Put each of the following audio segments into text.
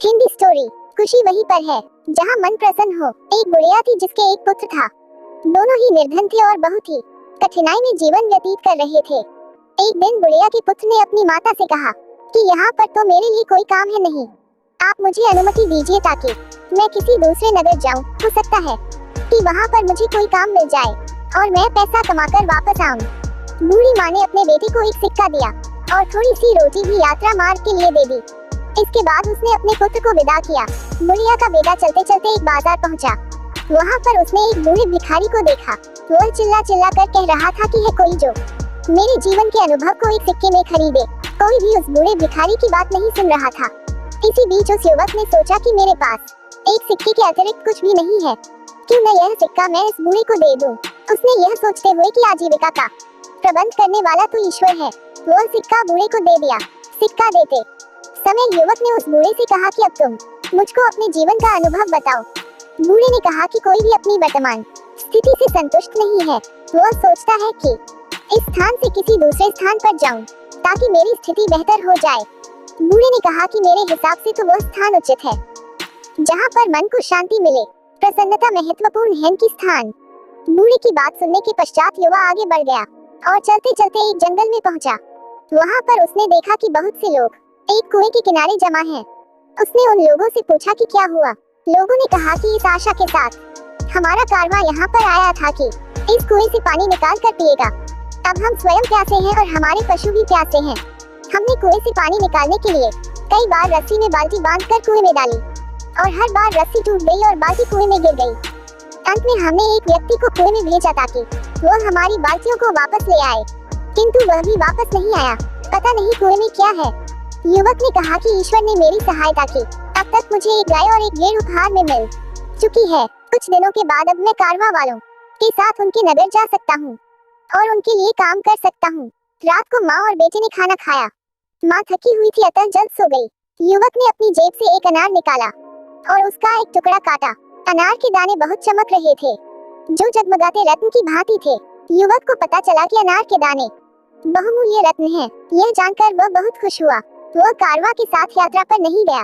Hindi story. खुशी वहीं पर है जहाँ मन प्रसन्न हो। एक बुढ़िया थी जिसके एक पुत्र था। दोनों ही निर्धन थे और बहुत ही कठिनाई में जीवन व्यतीत कर रहे थे। एक दिन बुढ़िया के पुत्र ने अपनी माता से कहा कि यहाँ पर तो मेरे लिए कोई काम है नहीं, आप मुझे अनुमति दीजिए ताकि मैं किसी दूसरे नगर जाऊँ। हो सकता है कि वहाँ पर मुझे कोई काम मिल जाए और मैं पैसा कमाकर वापस आऊँ। बूढ़ी माँ ने अपने बेटे को एक सिक्का दिया और थोड़ी सी रोटी भी यात्रा मार्ग के लिए दे दी। इसके बाद उसने अपने पुत्र को विदा किया। बुढ़िया का बेटा चलते चलते एक बाजार पहुंचा। वहां पर उसने एक बूढ़े भिखारी को देखा। वह चिल्ला चिल्ला कर कह रहा था कि है कोई जो मेरे जीवन के अनुभव को एक सिक्के में खरीदे। कोई भी उस बूढ़े भिखारी की बात नहीं सुन रहा था। इसी बीच उस युवक ने सोचा कि मेरे पास एक सिक्के के अतिरिक्त कुछ भी नहीं है, क्यों न यह सिक्का मैं इस बूढ़े को दे दूं। उसने यह सोचते हुए कि आजीविका का प्रबंध करने वाला तो ईश्वर है, वह सिक्का बूढ़े को दे दिया। सिक्का देते समय युवक ने उस बूढ़े से कहा कि अब तुम मुझको अपने जीवन का अनुभव बताओ। बूढ़े ने कहा कि कोई भी अपनी वर्तमान स्थिति से संतुष्ट नहीं है। वह सोचता है कि इस स्थान से किसी दूसरे स्थान पर जाऊं ताकि मेरी स्थिति बेहतर हो जाए। बूढ़े ने कहा कि मेरे हिसाब से तो वह स्थान उचित है जहां पर मन को शांति मिले, प्रसन्नता महत्वपूर्ण है कि स्थान। बूढ़े की बात सुनने के पश्चात युवा आगे बढ़ गया और चलते चलते एक जंगल में पहुंचा। वहां पर उसने देखा कि बहुत से लोग एक कुएं के किनारे जमा हैं। उसने उन लोगों से पूछा कि क्या हुआ। लोगों ने कहा कि इस आशा के साथ हमारा कारवां यहाँ पर आया था कि इस कुएं से पानी निकाल कर पिएगा। अब हम स्वयं प्यासे हैं और हमारे पशु भी प्यासे हैं। हमने कुएं से पानी निकालने के लिए कई बार रस्सी में बाल्टी बांधकर कुएं में डाली और हर बार रस्सी टूट गई और बाल्टी कुएं में गिर गई। अंत में हमने एक व्यक्ति को कुएं में भेजा ताकि वह हमारी बाल्टियों को वापस ले आए, किंतु वह भी वापस नहीं आया। पता नहीं कुएं में क्या है। युवक ने कहा कि ईश्वर ने मेरी सहायता की। अब तक मुझे एक गाय और एक भेड़ उपहार में मिल चुकी है। कुछ दिनों के बाद अब मैं कारवां वालों के साथ उनके नगर जा सकता हूँ और उनके लिए काम कर सकता हूँ। रात को माँ और बेटे ने खाना खाया। माँ थकी हुई थी अतः जल्द सो गई। युवक ने अपनी जेब से एक अनार निकाला और उसका एक टुकड़ा काटा। अनार के दाने बहुत चमक रहे थे जो जगमगाते रत्न की भांति थे। युवक को पता चला कि अनार के दाने बहुमूल्य रत्न हैं। यह जानकर वह बहुत खुश हुआ। वह कारवां के साथ यात्रा पर नहीं गया।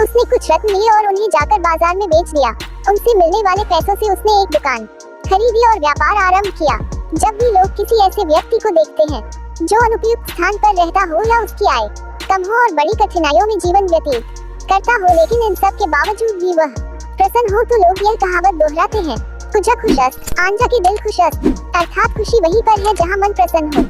उसने कुछ रत्न लिए और उन्हें जाकर बाजार में बेच दिया। उनसे मिलने वाले पैसों से उसने एक दुकान खरीदी और व्यापार आरंभ किया। जब भी लोग किसी ऐसे व्यक्ति को देखते हैं जो अनुपयुक्त स्थान पर रहता हो या उसकी आय कम हो और बड़ी कठिनाइयों में जीवन व्यतीत करता हो, लेकिन इन सब के बावजूद भी वह प्रसन्न हो, तो लोग यह कहावत दोहराते हैं, कुजा खुशस्त आंजा के दिल खुशस्त, अर्थात खुशी वहीं पर है जहाँ मन प्रसन्न हो।